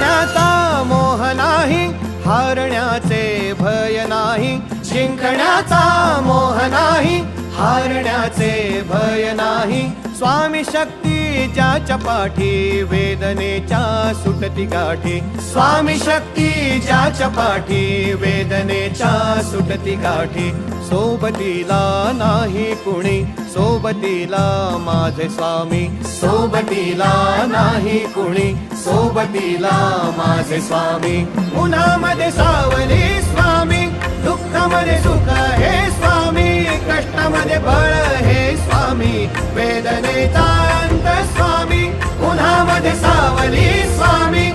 जिंकण्याचा मोह नाही, हारण्याचे भय नाही. जिंकण्याचा मोह नाही, हारण्याचे भय नाही. स्वामी शक्ती ज्याच्या पाठी, वेदनेच्या सुटती गाठी. स्वामी शक्ती ज्याच्या पाठी, वेदनेच्या सुटती गाठी. सोबतीला नाही कुणी, सोबतीला माझे स्वामी. सोबतीला नाही कुणी, सोबतीला माझे स्वामी. उन्हामध्ये सावली स्वामी, दुःखामध्ये सुख हे स्वामी. कष्टामध्ये बळ हे स्वामी, वेदनेचा अंत स्वामी. उन्हामध्ये सावली स्वामी,